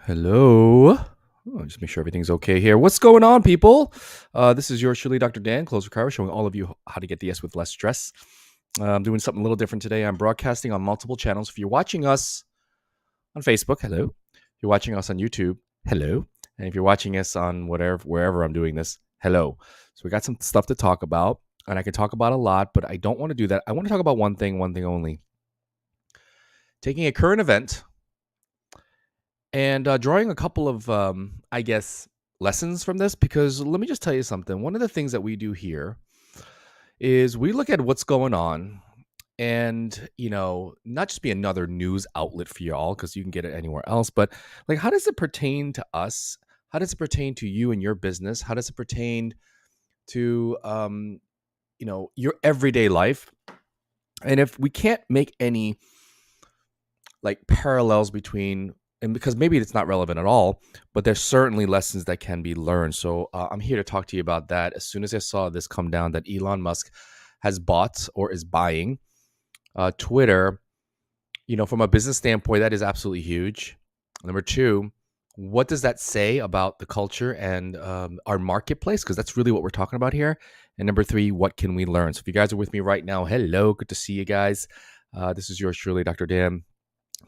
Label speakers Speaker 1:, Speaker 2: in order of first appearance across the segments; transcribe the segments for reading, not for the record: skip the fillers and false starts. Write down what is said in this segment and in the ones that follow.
Speaker 1: Hello. Just make sure everything's okay here. What's going on, people? This is yours truly, Dr. Dan, Closer Car, showing all of you how to get the yes with less stress. I'm doing something a little different today. I'm broadcasting on multiple channels. If you're watching us on Facebook, hello. If you're watching us on YouTube, hello. And if you're watching us on wherever I'm doing this, hello. So we got some stuff to talk about, and I can talk about a lot, but I don't want to do that. I want to talk about one thing only. Taking a current event and drawing a couple of, lessons from this, because let me just tell you something. One of the things that we do here is we look at what's going on and, not just be another news outlet for y'all because you can get it anywhere else, but like, how does it pertain to us? How does it pertain to you and your business? How does it pertain to, your everyday life? And if we can't make any like parallels between, and because maybe it's not relevant at all, but there's certainly lessons that can be learned. So I'm here to talk to you about that. As soon as I saw this come down that Elon Musk has bought or is buying Twitter, from a business standpoint, that is absolutely huge. Number two, what does that say about the culture and our marketplace? Because that's really what we're talking about here. And number three, what can we learn? So if you guys are with me right now, hello, good to see you guys. This is yours truly, Dr. Dan.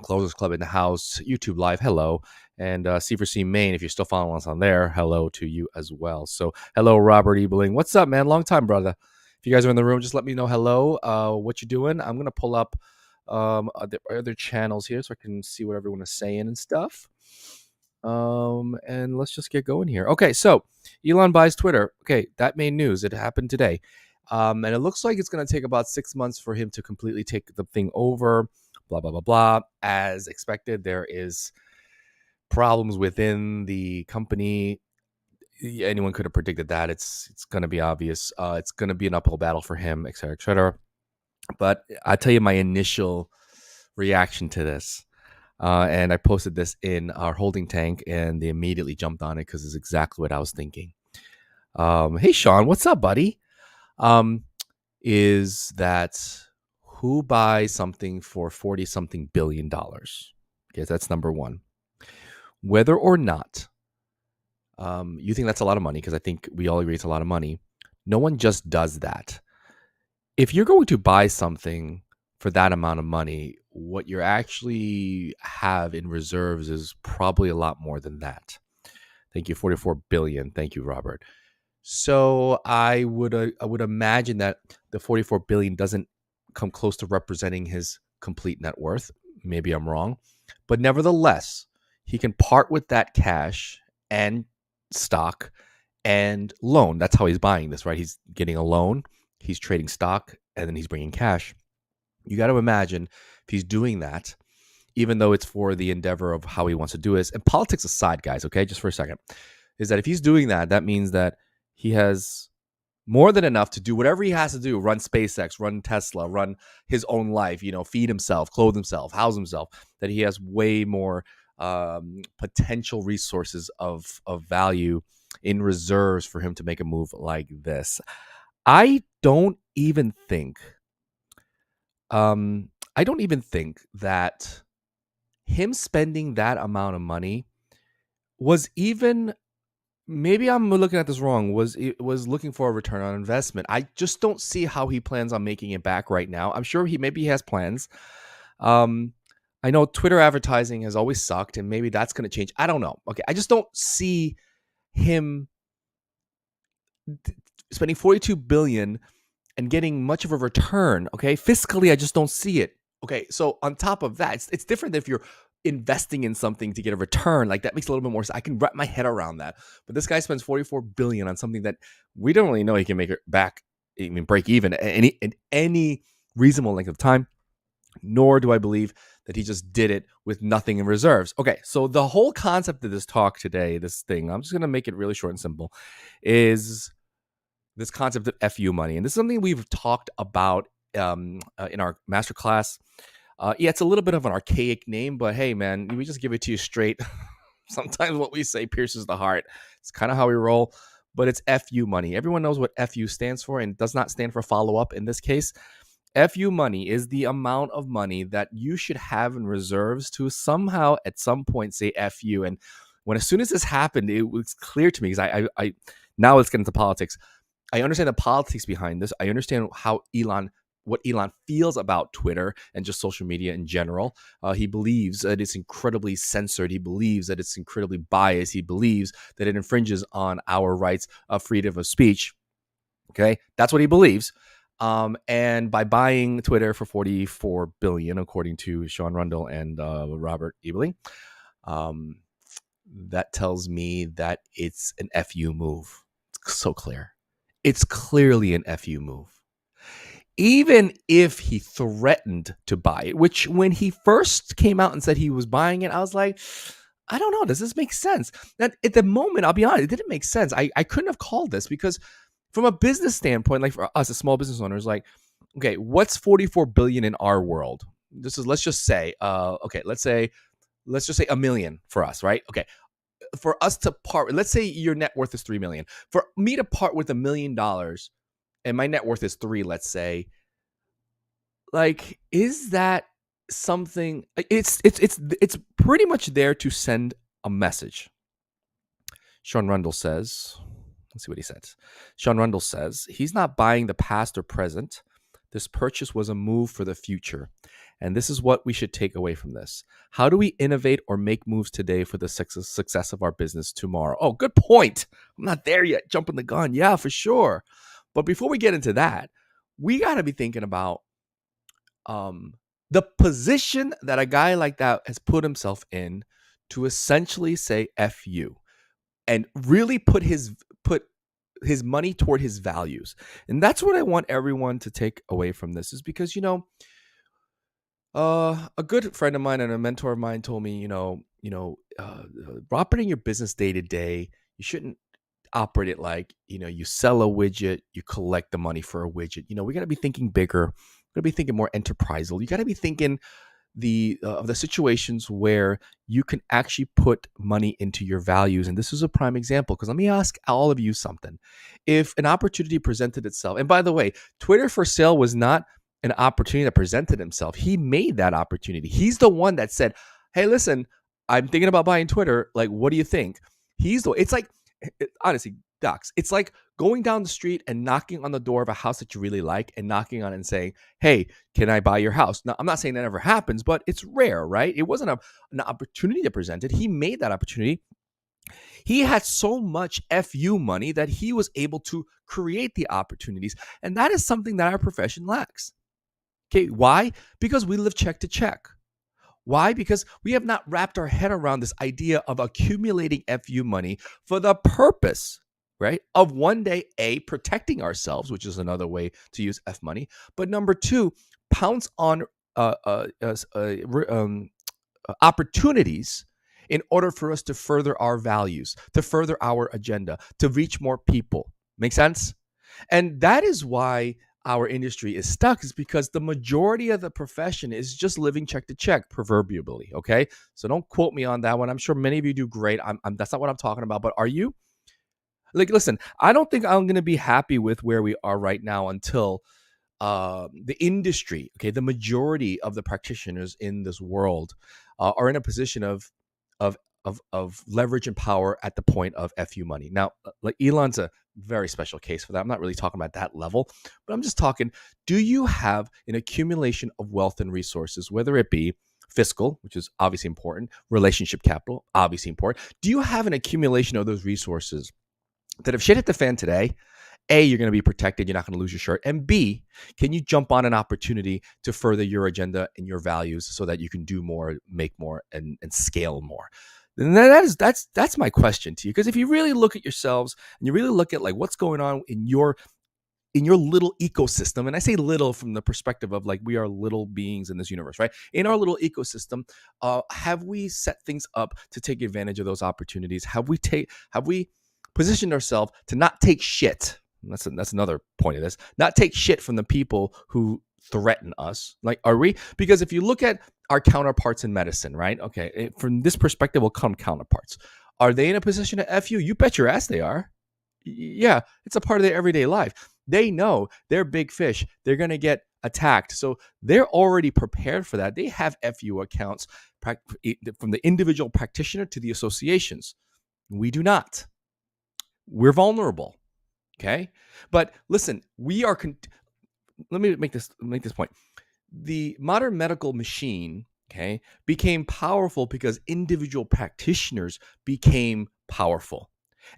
Speaker 1: Closers Club in the house, YouTube Live, hello. And C4C Maine, if you're still following us on there, hello to you as well. So, hello, Robert Ebeling. What's up, man? Long time, brother. If you guys are in the room, just let me know hello, what you're doing. I'm going to pull up other channels here so I can see what everyone is saying and stuff. And let's just get going here. Okay, so Elon buys Twitter. Okay, that made news. It happened today. And it looks like it's going to take about 6 months for him to completely take the thing over. Blah, blah, blah, blah. As expected, there is problems within the company. Anyone could have predicted that. It's going to be obvious. It's going to be an uphill battle for him, et cetera, et cetera. But I tell you my initial reaction to this. And I posted this in our holding tank, and they immediately jumped on it because it's exactly what I was thinking. Hey, Sean, what's up, buddy? Is that who buys something for $40-something billion? Okay, that's number one. Whether or not you think that's a lot of money, because I think we all agree it's a lot of money, no one just does that. If you're going to buy something for that amount of money, what you actually have in reserves is probably a lot more than that. Thank you, 44 billion. Thank you, Robert. So I would imagine that the 44 billion doesn't come close to representing his complete net worth. Maybe I'm wrong, but nevertheless, he can part with that cash and stock and loan. That's how he's buying this, right? He's getting a loan, he's trading stock, and then he's bringing cash. You got to imagine if he's doing that, even though it's for the endeavor of how he wants to do this. And politics aside, guys, okay, just for a second, is that if he's doing that, that means that he has more than enough to do whatever he has to do, run SpaceX, run Tesla, run his own life, feed himself, clothe himself, house himself, that he has way more potential resources of value in reserves for him to make a move like this. I don't even think that him spending that amount of money was even, maybe I'm looking at this wrong, was looking for a return on investment. I just don't see how he plans on making it back right now. I'm sure maybe he has plans. I know Twitter advertising has always sucked, and maybe that's going to change. I don't know. Okay, I just don't see him spending 42 billion and getting much of a return. Okay, fiscally, I just don't see it. Okay, so on top of that, it's different if you're investing in something to get a return. Like, that makes a little bit more sense. I can wrap my head around that. But this guy spends 44 billion on something that we don't really know he can make it back, break even in any reasonable length of time. Nor do I believe that he just did it with nothing in reserves. Okay, so the whole concept of this talk today, this thing, I'm just going to make it really short and simple, is this concept of FU money. And this is something we've talked about in our masterclass. Yeah, it's a little bit of an archaic name, but hey, man, we just give it to you straight. Sometimes what we say pierces the heart. It's kind of how we roll, but it's FU money. Everyone knows what FU stands for, and does not stand for follow up in this case. FU money is the amount of money that you should have in reserves to somehow at some point say FU. And as soon as this happened, it was clear to me because I now let's get into politics. I understand the politics behind this. I understand what Elon feels about Twitter and just social media in general. He believes that it's incredibly censored. He believes that it's incredibly biased. He believes that it infringes on our rights of freedom of speech. Okay, that's what he believes. And by buying Twitter for $44 billion, according to Sean Rundle and Robert Eberle, that tells me that it's an FU move. It's so clear. It's clearly an FU move. Even if he threatened to buy it, which when he first came out and said he was buying it, I was like, I don't know. Does this make sense? That at the moment, I'll be honest, it didn't make sense. I couldn't have called this because from a business standpoint, like for us as small business owners, like, okay, what's $44 billion in our world? Let's just say $1 million for us, right? Okay. For us to part, let's say your net worth is $3 million. For me to part with $1 million and my net worth is 3, let's say, like, is that something? It's pretty much there to send a message. Sean Rundle says, let's see what he says. Sean Rundle says he's not buying the past or present. This purchase was a move for the future. And this is what we should take away from this. How do we innovate or make moves today for the success of our business tomorrow? Oh, good point. I'm not there yet. Jumping the gun. Yeah, for sure. But before we get into that, we got to be thinking about the position that a guy like that has put himself in to essentially say F you and really put his money toward his values. And that's what I want everyone to take away from this, is because, a good friend of mine and a mentor of mine told me, operating your business day to day, you shouldn't operate it like, you sell a widget, you collect the money for a widget. We got to be thinking bigger. We got to be thinking more enterprisal. You got to be thinking of the situations where you can actually put money into your values. And this is a prime example, because let me ask all of you something. If an opportunity presented itself, and by the way, Twitter for sale was not an opportunity that presented himself. He made that opportunity. He's the one that said, hey, listen, I'm thinking about buying Twitter. Like, what do you think? It's like, honestly, Docs, it's like going down the street and knocking on the door of a house that you really like and knocking on it and saying, hey, can I buy your house? Now, I'm not saying that ever happens, but it's rare, right? It wasn't an opportunity that presented. He made that opportunity. He had so much FU money that he was able to create the opportunities. And that is something that our profession lacks. Okay, why? Because we live check to check. Why? Because we have not wrapped our head around this idea of accumulating FU money for the purpose, right, of one day, A, protecting ourselves, which is another way to use F money, but number 2, pounce on opportunities in order for us to further our values, to further our agenda, to reach more people. Make sense? And that is why our industry is stuck, is because the majority of the profession is just living check to check, proverbially. Okay, so don't quote me on that one. I'm sure many of you do great. That's not what I'm talking about. But are you? Like, listen, I don't think I'm going to be happy with where we are right now until the industry, okay, the majority of the practitioners in this world are in a position of leverage and power at the point of FU money. Now, like Elon's a very special case for that. I'm not really talking about that level, but I'm just talking, do you have an accumulation of wealth and resources, whether it be fiscal, which is obviously important, relationship capital, obviously important. Do you have an accumulation of those resources that if shit hit the fan today, A, you're going to be protected, you're not going to lose your shirt, and B, can you jump on an opportunity to further your agenda and your values so that you can do more, make more, and scale more? And that's my question to you, because if you really look at yourselves and you really look at like what's going on in your little ecosystem, and I say little from the perspective of like we are little beings in this universe, right? In our little ecosystem, have we set things up to take advantage of those opportunities? Have we positioned ourselves to not take shit? That's another point of this. Not take shit from the people who threaten us. Like, are we? Because if you look at our counterparts in medicine, right? Okay, from this perspective will come counterparts. Are they in a position to F you? You bet your ass they are. Yeah, it's a part of their everyday life. They know they're big fish. They're going to get attacked. So they're already prepared for that. They have FU accounts from the individual practitioner to the associations. We do not. We're vulnerable. Okay. But listen, let me make this point. The modern medical machine, okay, became powerful because individual practitioners became powerful.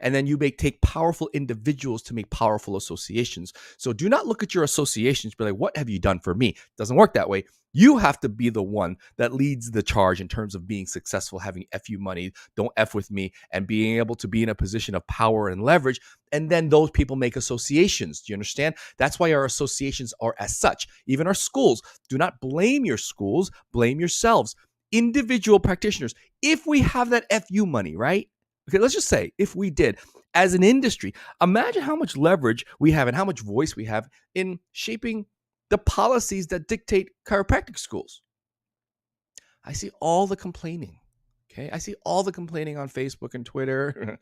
Speaker 1: And then you take powerful individuals to make powerful associations. So do not look at your associations, be like, what have you done for me? It doesn't work that way. You have to be the one that leads the charge in terms of being successful, having FU money, don't F with me, and being able to be in a position of power and leverage. And then those people make associations. Do you understand? That's why our associations are as such. Even our schools, do not blame your schools, blame yourselves. Individual practitioners, if we have that FU money, right? Okay, let's just say if we did, as an industry, imagine how much leverage we have and how much voice we have in shaping the policies that dictate chiropractic schools. I see all the complaining. Okay, I see all the complaining on Facebook and Twitter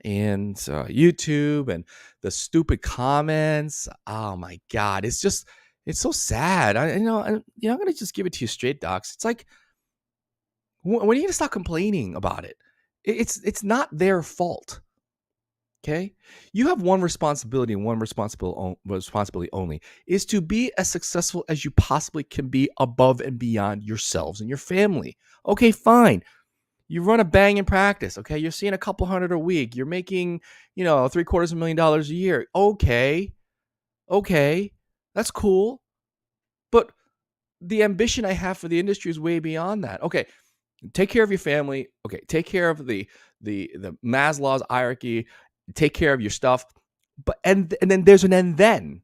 Speaker 1: and YouTube and the stupid comments. Oh my God, it's so sad. I'm gonna just give it to you straight, docs. It's like, when are you gonna stop complaining about it? It's not their fault. Okay, you have one responsibility and one responsibility only, is to be as successful as you possibly can be above and beyond yourselves and your family. Okay, fine. You run a banging practice. Okay, you're seeing a couple hundred a week. You're making, $750,000 a year. Okay, that's cool. But the ambition I have for the industry is way beyond that. Okay, take care of your family. Okay, take care of the Maslow's hierarchy. Take care of your stuff. But and then there's an and then.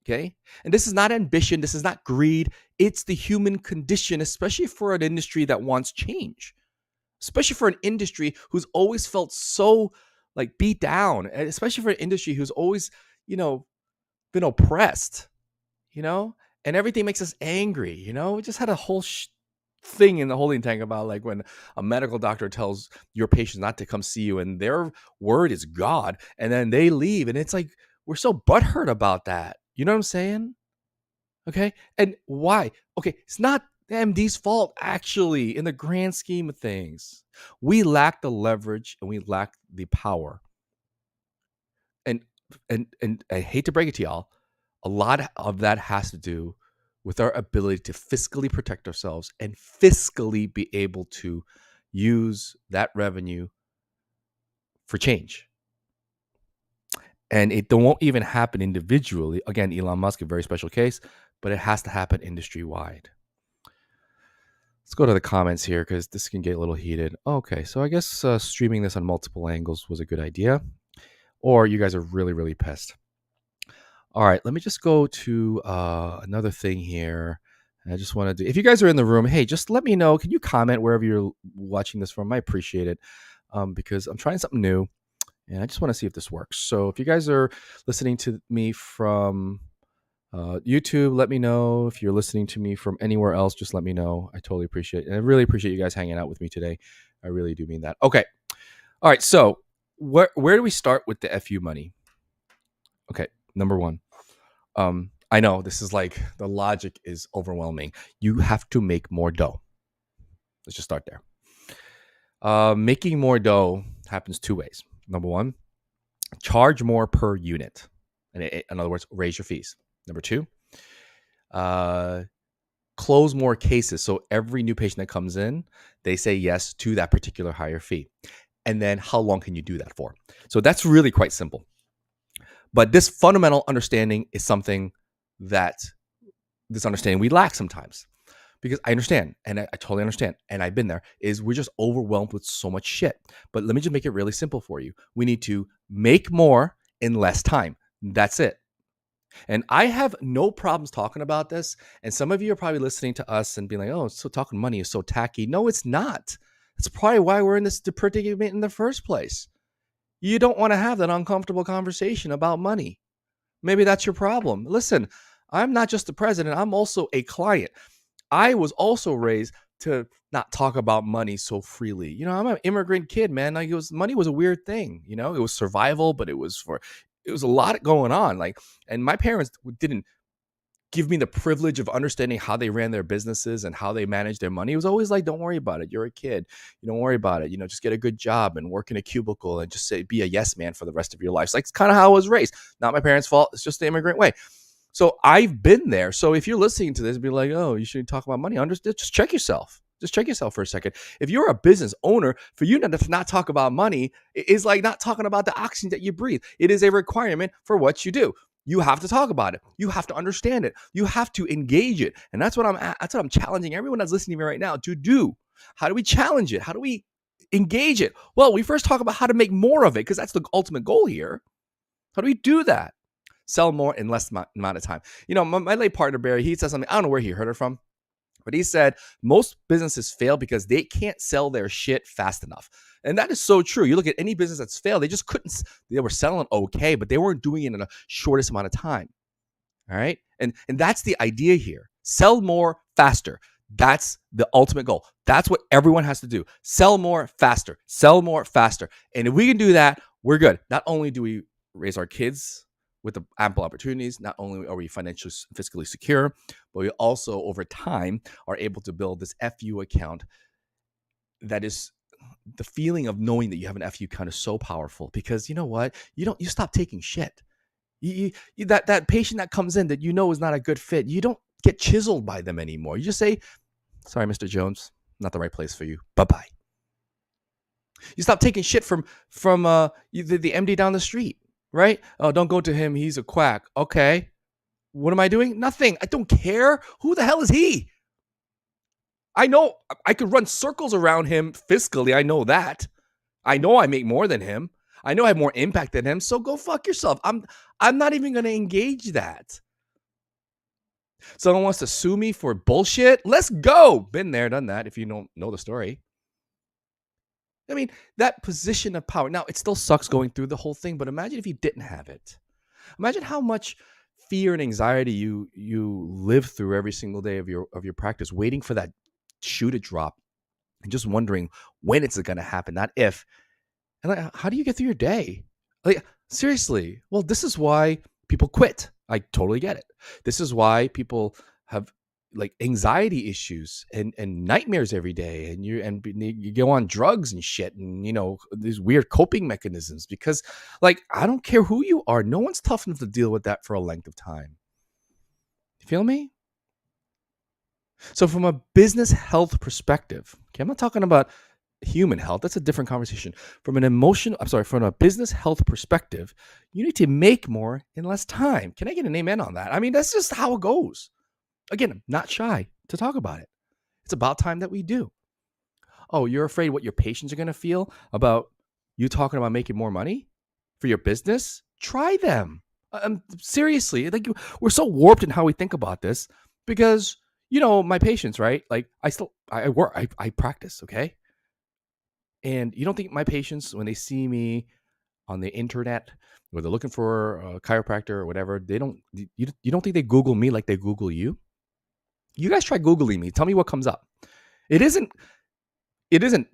Speaker 1: Okay, and this is not ambition. This is not greed. It's the human condition, especially for an industry that wants change, especially for an industry who's always felt so like beat down, and especially for an industry who's always, been oppressed, and everything makes us angry. We just had a whole thing in the holding tank about like when a medical doctor tells your patient not to come see you and their word is God, and then they leave, and it's like, we're so butthurt about that. You know what I'm saying? Okay. And why? Okay, it's not the MD's fault, actually, in the grand scheme of things. We lack the leverage and we lack the power. And I hate to break it to y'all, a lot of that has to do with our ability to fiscally protect ourselves and fiscally be able to use that revenue for change. And it won't even happen individually. Again, Elon Musk, a very special case, but it has to happen industry-wide. Let's go to the comments here because this can get a little heated. Okay, so I guess streaming this on multiple angles was a good idea. Or you guys are really, really pissed. All right, let me just go to another thing here. I just want to do, if you guys are in the room, hey, just let me know. Can you comment wherever you're watching this from? I appreciate it because I'm trying something new and I just want to see if this works. So if you guys are listening to me from YouTube, let me know. If you're listening to me from anywhere else, just let me know. I totally appreciate it. And I really appreciate you guys hanging out with me today. I really do mean that. Okay. All right. So where do we start with the FU money? Okay. Number one. I know this is like, the logic is overwhelming. You have to make more dough. Let's just start there. Making more dough happens two ways. Number one, charge more per unit. And in other words, raise your fees. Number two, close more cases. So every new patient that comes in, they say yes to that particular higher fee. And then how long can you do that for? So that's really quite simple. But this fundamental understanding is something that we lack sometimes. Because I understand, and I totally understand, and I've been there, is we're just overwhelmed with so much shit. But let me just make it really simple for you. We need to make more in less time. That's it. And I have no problems talking about this. And some of you are probably listening to us and being like, oh, so talking money is so tacky. No, it's not. That's probably why we're in this predicament in the first place. You don't want to have that uncomfortable conversation about money. Maybe that's your problem. Listen, I'm not just the president. I'm also a client. I was also raised to not talk about money so freely. I'm an immigrant kid, man. Like, money was a weird thing. It was survival, but it was a lot going on. Like, and my parents didn't give me the privilege of understanding how they ran their businesses and how they managed their money. It was always like, don't worry about it. You're a kid. You don't worry about it. Just get a good job and work in a cubicle and just say, be a yes man for the rest of your life. It's kind of how I was raised. Not my parents' fault. It's just the immigrant way. So I've been there. So if you're listening to this and be like, oh, you shouldn't talk about money, just check yourself. Just check yourself for a second. If you're a business owner, for you to not talk about money is like not talking about the oxygen that you breathe. It is a requirement for what you do. You have to talk about it. You have to understand it. You have to engage it. And that's what I'm challenging everyone that's listening to me right now to do. How do we challenge it? How do we engage it? Well, we first talk about how to make more of it, because that's the ultimate goal here. How do we do that? Sell more in less amount of time. My late partner, Barry, he said something. I don't know where he heard it from, but he said most businesses fail because they can't sell their shit fast enough. And that is so true. You look at any business that's failed, they just couldn't. They were selling okay, but they weren't doing it in the shortest amount of time. All right. And that's the idea here. Sell more faster. That's the ultimate goal. That's what everyone has to do. Sell more faster. Sell more faster. And if we can do that, we're good. Not only do we raise our kids with the ample opportunities, not only are we financially, fiscally secure, but we also, over time, are able to build this FU account. That is, the feeling of knowing that you have an FU account is so powerful, because you know what? You stop taking shit. That patient that comes in that is not a good fit, you don't get chiseled by them anymore. You just say, sorry, Mr. Jones, not the right place for you. Bye-bye. You stop taking shit from the MD down the street. Right? Oh, don't go to him. He's a quack. Okay. What am I doing? Nothing. I don't care. Who the hell is he? I know I could run circles around him fiscally. I know that. I know I make more than him. I know I have more impact than him. So go fuck yourself. I'm not even going to engage that. Someone wants to sue me for bullshit? Let's go. Been there, done that, if you don't know the story. I mean, that position of power. Now, it still sucks going through the whole thing, but imagine if you didn't have it. Imagine how much fear and anxiety you live through every single day of your practice, waiting for that shoe to drop and just wondering when it's going to happen, not if. And like, how do you get through your day? Like, seriously. Well, this is why people quit. I totally get it. This is why people have like anxiety issues and nightmares every day, and you go on drugs and shit, and these weird coping mechanisms, because like, I don't care who you are, no one's tough enough to deal with that for a length of time. You feel me? So from a business health perspective, okay, I'm not talking about human health, that's a different conversation. From a business health perspective, you need to make more in less time. Can I get an amen on that? I mean, that's just how it goes. Again, I'm not shy to talk about it. It's about time that we do. Oh, you're afraid what your patients are going to feel about you talking about making more money for your business? Try them. Seriously, like, we're so warped in how we think about this, because my patients, right? Like, I work, I practice, okay? And you don't think my patients, when they see me on the internet, where they're looking for a chiropractor or whatever, you don't think they Google me like they Google you? You guys try Googling me. Tell me what comes up. It isn't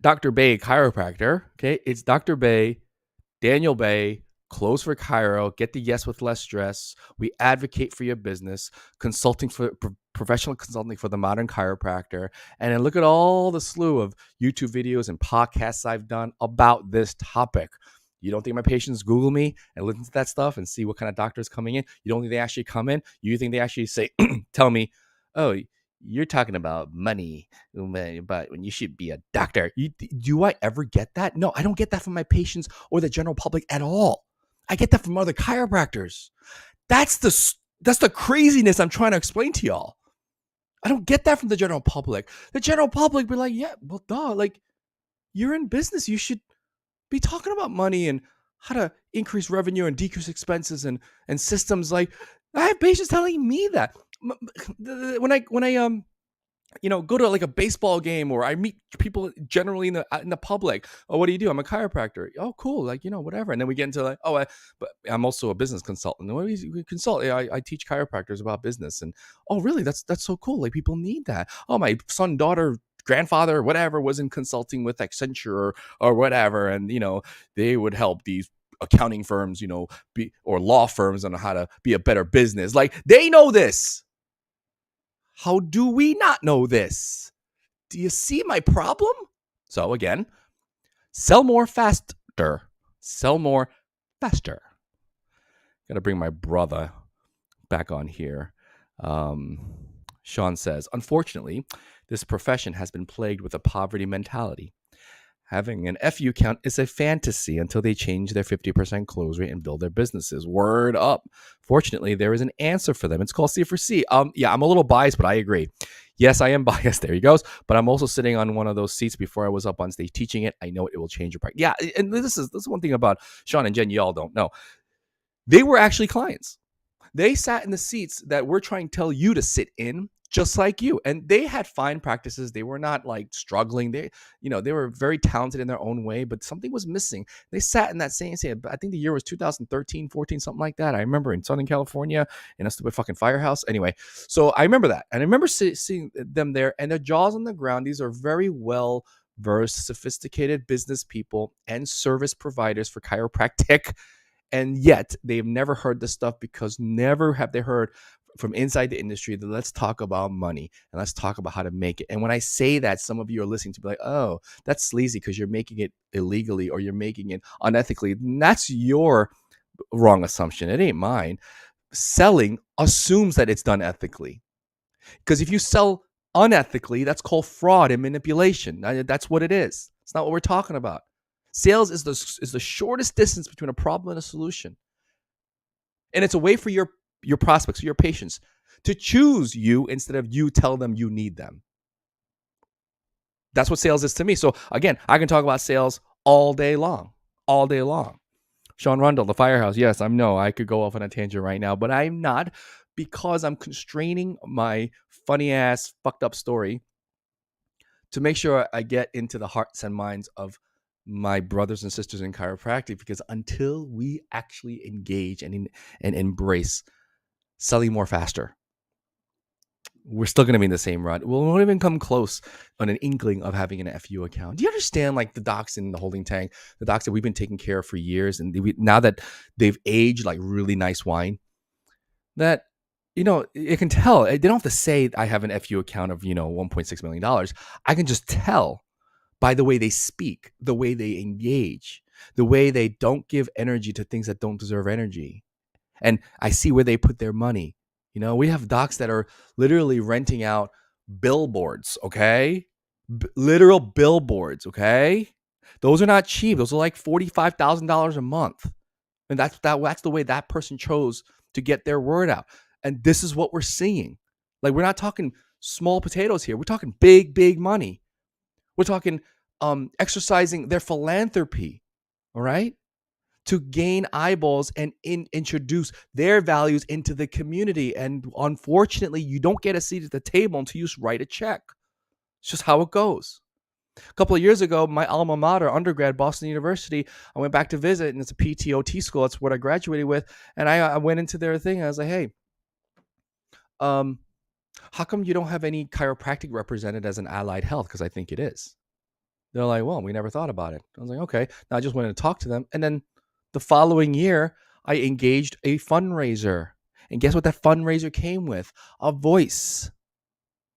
Speaker 1: Dr. Bay chiropractor. Okay. It's Dr. Bay, Daniel Bay, close for chiro, get the yes with less stress. We advocate for your business, consulting for professional consulting for the modern chiropractor. And then look at all the slew of YouTube videos and podcasts I've done about this topic. You don't think my patients Google me and listen to that stuff and see what kind of doctors coming in? You don't think they actually come in? You think they actually say, tell me, oh, you're talking about money, but when you should be a doctor. Do I ever get that? No, I don't get that from my patients or the general public at all. I get that from other chiropractors. That's the craziness I'm trying to explain to y'all. I don't get that from the general public. The general public be like, yeah, well, duh, like, you're in business. You should be talking about money and how to increase revenue and decrease expenses and systems. Like, I have patients telling me that. When I go to like a baseball game, or I meet people generally in the public. Oh, what do you do? I'm a chiropractor. Oh, cool. Like, whatever. And then we get into like, but I'm also a business consultant. What do you consult? I teach chiropractors about business. And oh, really? That's so cool. Like, people need that. Oh, my son, daughter, grandfather, whatever, was in consulting with Accenture or whatever. And, they would help these accounting firms, or law firms on how to be a better business. Like, they know this. How do we not know this? Do you see my problem? So again, sell more faster. Sell more faster. Got to bring my brother back on here. Sean says, unfortunately, this profession has been plagued with a poverty mentality. Having an FU count is a fantasy until they change their 50% close rate and build their businesses. Word up. Fortunately, there is an answer for them. It's called C4C. Yeah, I'm a little biased, but I agree. Yes, I am biased. There he goes. But I'm also sitting on one of those seats before I was up on stage teaching it. I know it will change your practice. Yeah, and this is one thing about Sean and Jen y'all don't know. They were actually clients. They sat in the seats that we're trying to tell you to sit in, just like you. And they had fine practices. They were not like struggling. They were very talented in their own way, but something was missing. They sat in that same, I think the year was 2013, 14, something like that. I remember in Southern California in a stupid fucking firehouse. Anyway, so I remember that. And I remember seeing them there and their jaws on the ground. These are very well versed, sophisticated business people and service providers for chiropractic. And yet they've never heard this stuff because never have they heard from inside the industry that let's talk about money and let's talk about how to make it. And when I say that, some of you are listening to be like, oh, that's sleazy because you're making it illegally or you're making it unethically. And that's your wrong assumption. It ain't mine. Selling assumes that it's done ethically. Because if you sell unethically, that's called fraud and manipulation. That's what it is. It's not what we're talking about. Sales is the shortest distance between a problem and a solution. And it's a way for your prospects, your patients, to choose you instead of you tell them you need them. That's what sales is to me. So again, I can talk about sales all day long. Sean Rundle, the firehouse. Yes, I know I could go off on a tangent right now, but I'm not, because I'm constraining my funny ass fucked up story to make sure I get into the hearts and minds of my brothers and sisters in chiropractic, because until we actually engage and embrace selling more faster, we're still going to be in the same rut. We won't even come close on an inkling of having an FU account. Do you understand, like the docs in the holding tank, the docs that we've been taking care of for years, and now that they've aged like really nice wine, that, it can tell. They don't have to say I have an FU account of, $1.6 million. I can just tell by the way they speak, the way they engage, the way they don't give energy to things that don't deserve energy. And I see where they put their money. We have docs that are literally renting out billboards, okay? Literal billboards, okay? Those are not cheap. Those are like $45,000 a month. And that's the way that person chose to get their word out. And this is what we're seeing. Like, we're not talking small potatoes here. We're talking big, big money. We're talking exercising their philanthropy, all right, to gain eyeballs and introduce their values into the community. And unfortunately, you don't get a seat at the table until you write a check. It's just how it goes. A couple of years ago, my alma mater, undergrad, Boston University, I went back to visit, and it's a PTOT school. That's what I graduated with. And I went into their thing, and I was like, hey, how come you don't have any chiropractic represented as an allied health? Because I think it is. They're like, well, we never thought about it. I was like, okay. Now I just wanted to talk to them. And then the following year, I engaged a fundraiser. And guess what that fundraiser came with? A voice.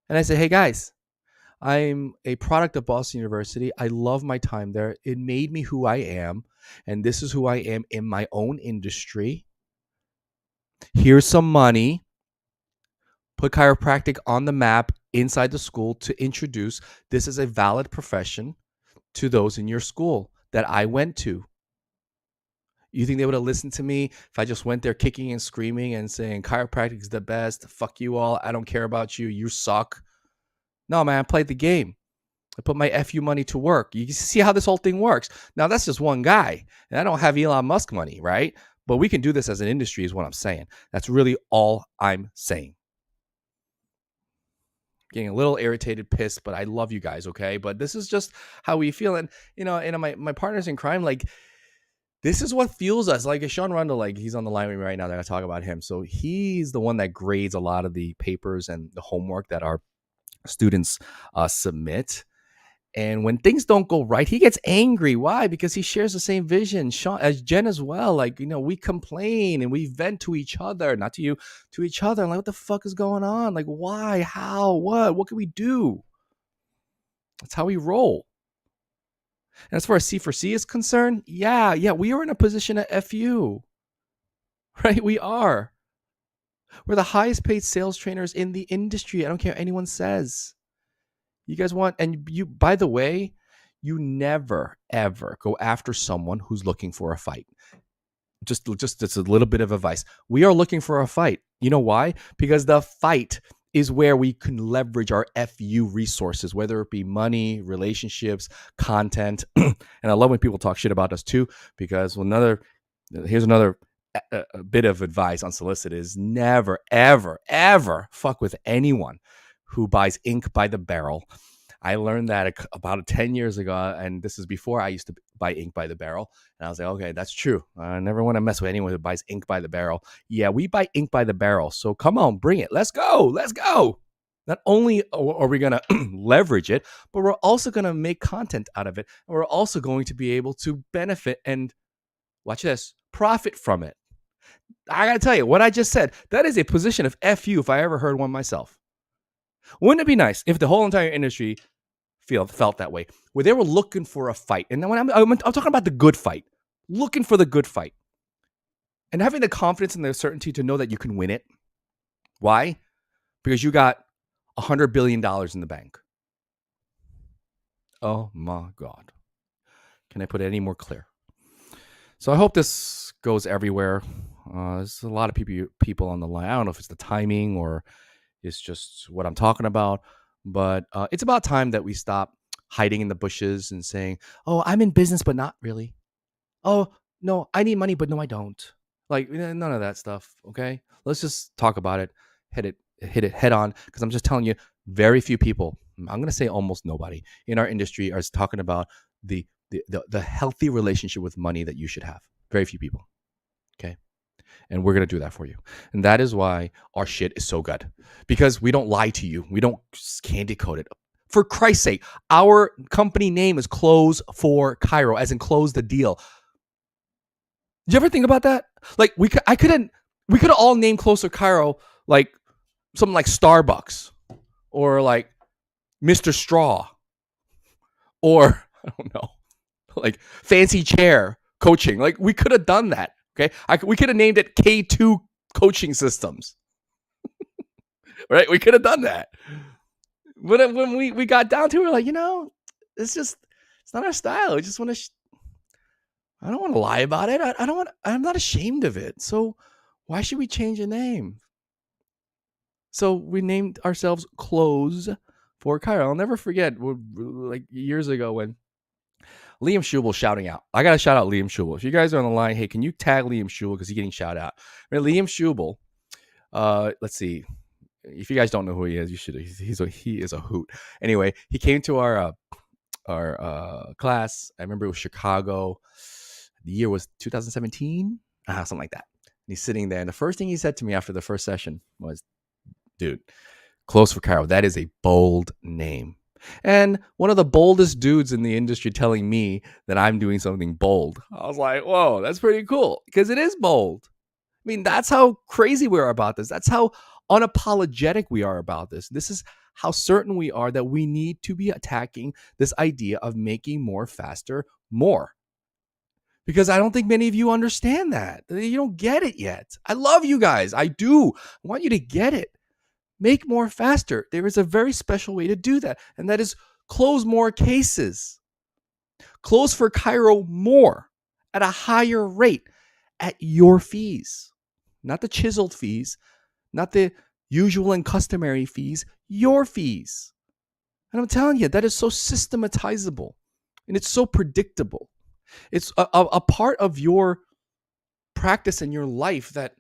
Speaker 1: And I said, hey, guys, I'm a product of Boston University. I love my time there. It made me who I am. And this is who I am in my own industry. Here's some money. Put chiropractic on the map inside the school to introduce this as a valid profession to those in your school that I went to. You think they would have listened to me if I just went there kicking and screaming and saying chiropractic is the best? Fuck you all. I don't care about you. You suck. No, man, I played the game. I put my FU money to work. You can see how this whole thing works. Now, that's just one guy. And I don't have Elon Musk money, right? But we can do this as an industry is what I'm saying. That's really all I'm saying. Getting a little irritated, pissed, but I love you guys, okay? But this is just how we feel. And, my partners in crime, like, this is what fuels us. Like Sean Rundle, like, he's on the line with me right now. They're going to talk about him. So he's the one that grades a lot of the papers and the homework that our students submit. And when things don't go right, he gets angry. Why? Because he shares the same vision. Sean, as Jen as well. Like, we complain and we vent to each other, not to you, to each other. I'm like, what the fuck is going on? Like, why? How? What? What can we do? That's how we roll. And as far as C4C is concerned, yeah, we are in a position at FU, right? We are. We're the highest paid sales trainers in the industry. I don't care what anyone says. You guys want, and you, by the way, you never ever go after someone who's looking for a fight. Just a little bit of advice. We are looking for a fight. You know why? Because the fight is where we can leverage our FU resources, whether it be money, relationships, content. And I love when people talk shit about us too, because here's another a bit of advice unsolicited is never, ever, ever fuck with anyone who buys ink by the barrel. I learned that about 10 years ago, and this is before I used to buy ink by the barrel. And I was like, okay, that's true. I never want to mess with anyone who buys ink by the barrel. Yeah, we buy ink by the barrel. So come on, bring it. Let's go. Let's go. Not only are we going to leverage it, but we're also going to make content out of it. And we're also going to be able to benefit and, watch this, profit from it. I got to tell you, what I just said, that is a position of FU if I ever heard one myself. Wouldn't it be nice if the whole entire industry felt that way, where they were looking for a fight? And then when I'm talking about the good fight, looking for the good fight, and having the confidence and the certainty to know that you can win it. Why? Because you got $100 billion in the bank. Oh my God. Can I put it any more clear? So I hope this goes everywhere. There's a lot of people on the line. I don't know if it's the timing or it's just what I'm talking about, but it's about time that we stop hiding in the bushes and saying, oh, I'm in business, but not really. Oh, no, I need money, but no, I don't. Like, none of that stuff, okay? Let's just talk about it, hit it head on, because I'm just telling you, very few people, I'm going to say almost nobody in our industry are talking about the healthy relationship with money that you should have. Very few people, okay? And we're going to do that for you. And that is why our shit is so good, because we don't lie to you. We don't candy coat it. For Christ's sake, our company name is Close for Cairo, as in close the deal. Did you ever think about that? Like, we could have all named Close for Cairo like something like Starbucks or like Mr. Straw or I don't know, like Fancy Chair Coaching. Like, we could have done that. Okay, we could have named it K2 Coaching Systems, right? We could have done that, but when we got down to it, we're like, it's not our style. We just want to. I don't want to lie about it. I don't want. I'm not ashamed of it. So why should we change the name? So we named ourselves Close for Cairo. I'll never forget, like years ago when Liam Schubel shouting out. I got to shout out Liam Schubel. If you guys are on the line, hey, can you tag Liam Schubel because he's getting shout out. I mean, Liam Schubel, let's see. If you guys don't know who he is, you should. He is a hoot. Anyway, he came to our class. I remember it was Chicago. The year was 2017, something like that. And he's sitting there, and the first thing he said to me after the first session was, dude, Close for Cairo, that is a bold name. And one of the boldest dudes in the industry telling me that I'm doing something bold. I was like, whoa, that's pretty cool, because it is bold. I mean, that's how crazy we are about this. That's how unapologetic we are about this. This is how certain we are that we need to be attacking this idea of making more faster, more. Because I don't think many of you understand that. You don't get it yet. I love you guys. I do. I want you to get it. Make more faster. There is a very special way to do that, and that is close more cases. Close for Cairo more at a higher rate at your fees. Not the chiseled fees, not the usual and customary fees, your fees. And I'm telling you, that is so systematizable, and it's so predictable. It's a part of your practice in your life that,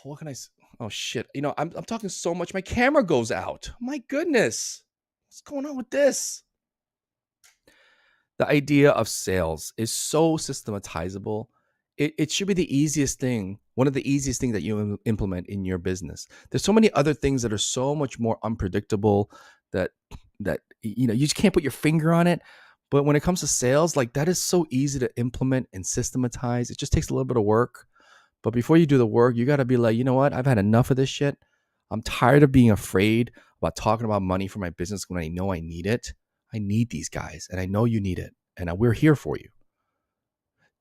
Speaker 1: what can I say? Oh shit. I'm talking so much. My camera goes out. My goodness. What's going on with this? The idea of sales is so systematizable. It should be the easiest thing, one of the easiest things that you implement in your business. There's so many other things that are so much more unpredictable that you just can't put your finger on it. But when it comes to sales, like that is so easy to implement and systematize. It just takes a little bit of work. But before you do the work, you got to be like, you know what? I've had enough of this shit. I'm tired of being afraid about talking about money for my business when I know I need it. I need these guys, and I know you need it, and we're here for you.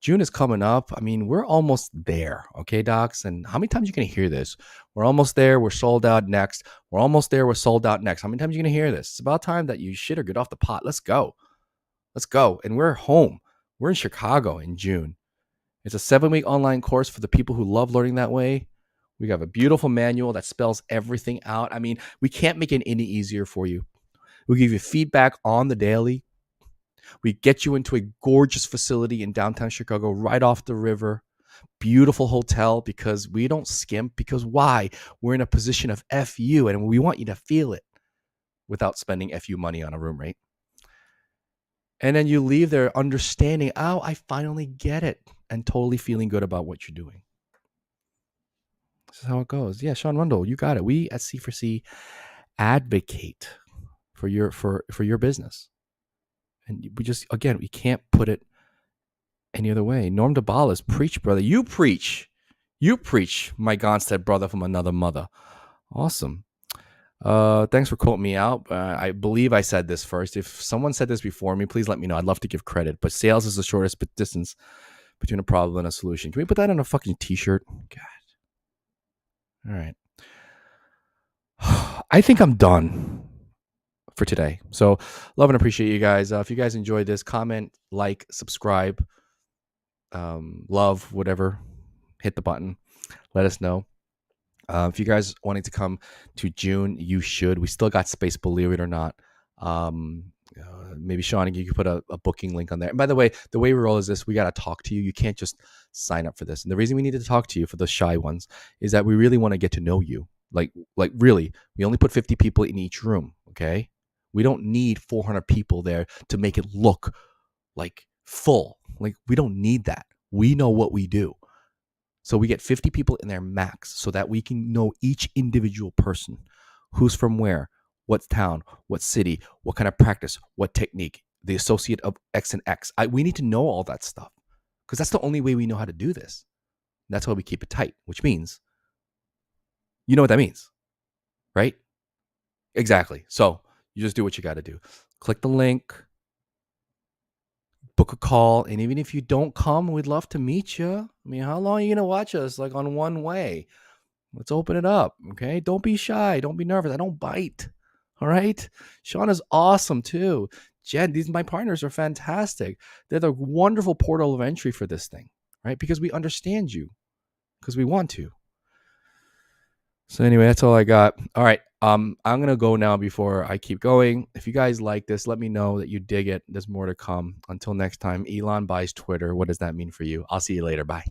Speaker 1: June is coming up. I mean, we're almost there. Okay, docs? And how many times are you going to hear this? We're almost there. We're sold out next. We're almost there. We're sold out next. How many times are you going to hear this? It's about time that you shit or get off the pot. Let's go. Let's go. And we're home. We're in Chicago in June. It's a 7-week online course for the people who love learning that way. We have a beautiful manual that spells everything out. I mean, we can't make it any easier for you. We give you feedback on the daily. We get you into a gorgeous facility in downtown Chicago, right off the river. Beautiful hotel, because we don't skimp. Because why? We're in a position of FU, and we want you to feel it without spending FU money on a room rate. And then you leave there understanding, oh, I finally get it, and totally feeling good about what you're doing. This is how it goes. Yeah, Sean Rundle, you got it. We at C4C advocate for your business. And we can't put it any other way. Norm DeBall is preach, brother. You preach. You preach, my Gonstead brother from another mother. Awesome. Thanks for quoting me out. I believe I said this first. If someone said this before me, please let me know. I'd love to give credit. But sales is the shortest distance between a problem and a solution. Can we put that on a fucking t-shirt? God. All right. I think I'm done for today. So love and appreciate you guys. If you guys enjoyed this, comment, like, subscribe, love, whatever, hit the button. Let us know. If you guys wanting to come to June, you should. We still got space, believe it or not. Maybe Sean, you could put a booking link on there. And by the way we roll is this: we got to talk to you. You can't just sign up for this. And the reason we need to talk to you, for the shy ones, is that we really want to get to know you. Like really, we only put 50 people in each room. Okay, we don't need 400 people there to make it look like full. Like, we don't need that. We know what we do. So we get 50 people in there max, so that we can know each individual person, who's from where, what town, what city, what kind of practice, what technique, the associate of X and X. We need to know all that stuff, because that's the only way we know how to do this. That's why we keep it tight, which means, you know what that means, right? Exactly. So you just do what you got to do. Click the link, book a call, and even if you don't come, we'd love to meet you. I mean, how long are you going to watch us like on one way? Let's open it up, okay? Don't be shy. Don't be nervous. I don't bite, all right? Sean is awesome too. Jen, my partners are fantastic. They're the wonderful portal of entry for this thing, right? Because we understand you, because we want to. So anyway, that's all I got. All right. I'm going to go now before I keep going. If you guys like this, let me know that you dig it. There's more to come. Until next time, Elon buys Twitter. What does that mean for you? I'll see you later. Bye.